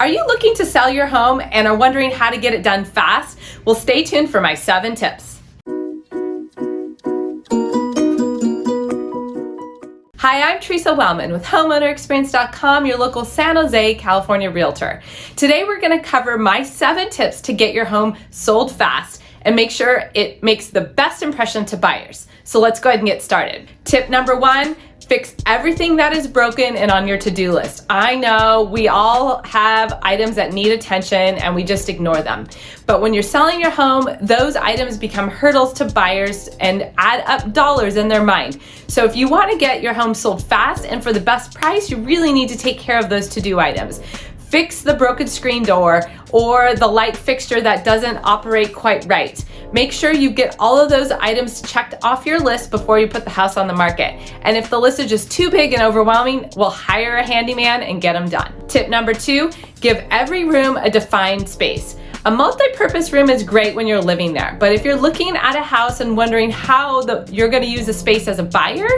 Are you looking to sell your home and are wondering how to get it done fast? Well, stay tuned for my 7 tips. Hi, I'm Theresa Wellman with HomeownerExperience.com, your local San Jose, California realtor. Today we're going to cover my 7 tips to get your home sold fast and make sure it makes the best impression to buyers. So let's go ahead and get started. Tip number 1, fix everything that is broken and on your to-do list. I know we all have items that need attention and we just ignore them. But when you're selling your home, those items become hurdles to buyers and add up dollars in their mind. So if you want to get your home sold fast and for the best price, you really need to take care of those to-do items. Fix the broken screen door or the light fixture that doesn't operate quite right. Make sure you get all of those items checked off your list before you put the house on the market. And if the list is just too big and overwhelming, we'll hire a handyman and get them done. Tip number 2, give every room a defined space. A multi-purpose room is great when you're living there, but if you're looking at a house and wondering how you're going to use the space as a buyer,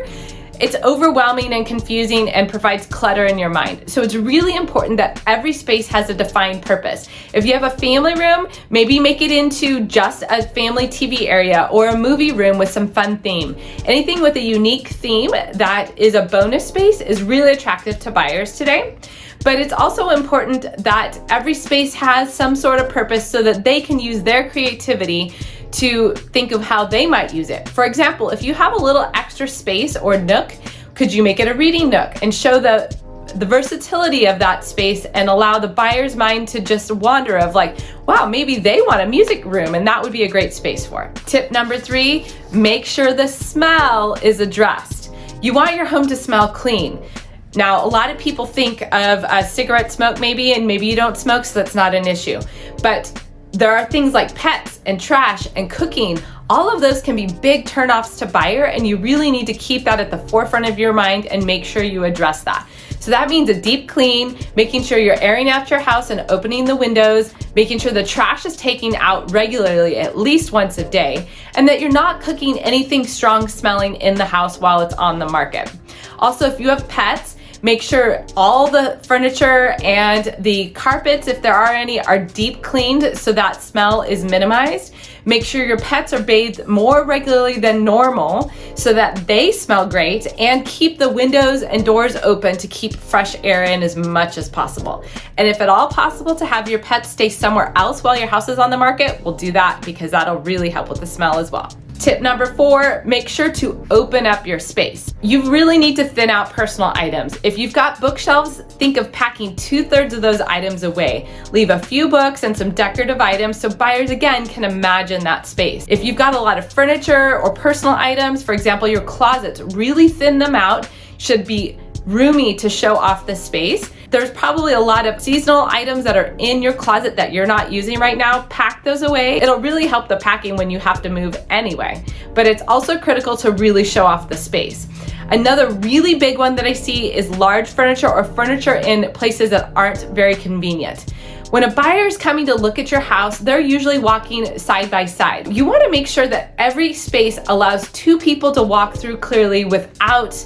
it's overwhelming and confusing and provides clutter in your mind. So it's really important that every space has a defined purpose. If you have a family room, maybe make it into just a family TV area or a movie room with some fun theme. Anything with a unique theme that is a bonus space is really attractive to buyers today. But it's also important that every space has some sort of purpose so that they can use their creativity to think of how they might use it. For example, if you have a little extra space or nook, could you make it a reading nook and show the versatility of that space and allow the buyer's mind to just wander of like, wow, maybe they want a music room and that would be a great space for it. Tip number 3, make sure the smell is addressed. You want your home to smell clean. Now, a lot of people think of cigarette smoke maybe, and maybe you don't smoke, so that's not an issue. But there are things like pets and trash and cooking. All of those can be big turnoffs to buyer, and you really need to keep that at the forefront of your mind and make sure you address that. So that means a deep clean, making sure you're airing out your house and opening the windows, making sure the trash is taken out regularly at least once a day, and that you're not cooking anything strong smelling in the house while it's on the market. Also, if you have pets, make sure all the furniture and the carpets, if there are any, are deep cleaned so that smell is minimized. Make sure your pets are bathed more regularly than normal so that they smell great, and keep the windows and doors open to keep fresh air in as much as possible. And if at all possible to have your pets stay somewhere else while your house is on the market, we'll do that because that'll really help with the smell as well. Tip number 4, make sure to open up your space. You really need to thin out personal items. If you've got bookshelves, think of packing 2/3 of those items away. Leave a few books and some decorative items so buyers again can imagine that space. If you've got a lot of furniture or personal items, for example, your closets, really thin them out. Should be roomy to show off the space. There's probably a lot of seasonal items that are in your closet that you're not using right now. Pack those away. It'll really help the packing when you have to move anyway. But it's also critical to really show off the space. Another really big one that I see is large furniture or furniture in places that aren't very convenient. When a buyer is coming to look at your house, they're usually walking side by side. You want to make sure that every space allows 2 people to walk through clearly without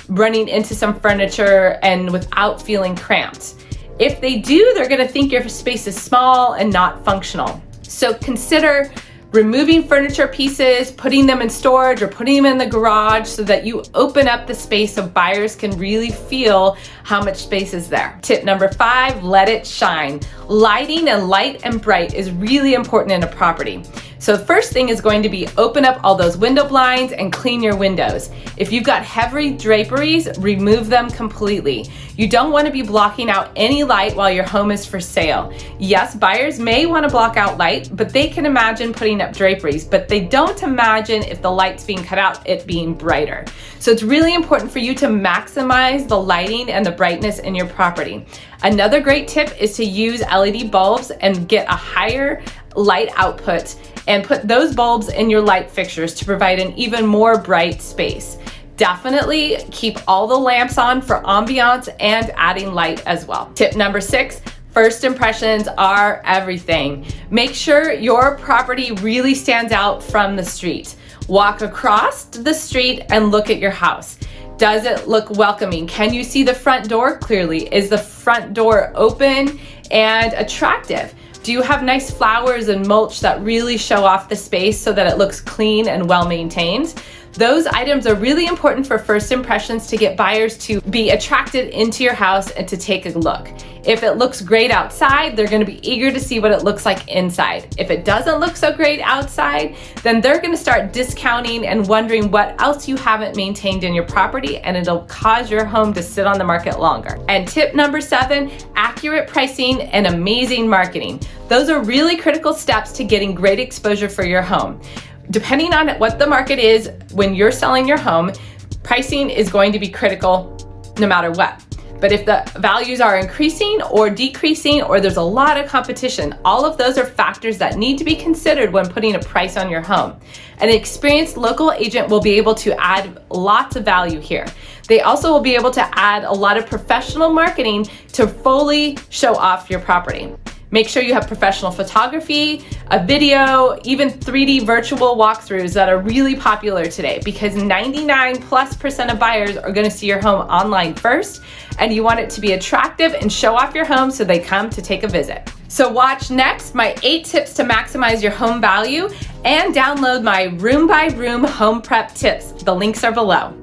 running into some furniture and without feeling cramped. If they do, they're going to think your space is small and not functional. So consider removing furniture pieces, putting them in storage or putting them in the garage so that you open up the space so buyers can really feel how much space is there. Tip number 5, let it shine. Lighting and light and bright is really important in a property. So the first thing is going to be open up all those window blinds and clean your windows. If you've got heavy draperies, remove them completely. You don't want to be blocking out any light while your home is for sale. Yes, buyers may want to block out light, but they can imagine putting up draperies, but they don't imagine if the light's being cut out, it being brighter. So it's really important for you to maximize the lighting and the brightness in your property. Another great tip is to use LED bulbs and get a higher light output and put those bulbs in your light fixtures to provide an even more bright space. Definitely keep all the lamps on for ambiance and adding light as well. Tip number 6, first impressions are everything. Make sure your property really stands out from the street. Walk across the street and look at your house. Does it look welcoming? Can you see the front door clearly? Is the front door open? and attractive. Do you have nice flowers and mulch that really show off the space so that it looks clean and well maintained? Those items are really important for first impressions to get buyers to be attracted into your house and to take a look. If it looks great outside, they're going to be eager to see what it looks like inside. If it doesn't look so great outside, then they're going to start discounting and wondering what else you haven't maintained in your property, and it'll cause your home to sit on the market longer. And tip number 7, accurate pricing and amazing marketing. Those are really critical steps to getting great exposure for your home. Depending on what the market is when you're selling your home, pricing is going to be critical no matter what. But if the values are increasing or decreasing, or there's a lot of competition, all of those are factors that need to be considered when putting a price on your home. An experienced local agent will be able to add lots of value here. They also will be able to add a lot of professional marketing to fully show off your property. Make sure you have professional photography, a video, even 3D virtual walkthroughs that are really popular today, because 99+% of buyers are going to see your home online first, and you want it to be attractive and show off your home so they come to take a visit. So watch next my 8 tips to maximize your home value, and download my room by room home prep tips. The links are below.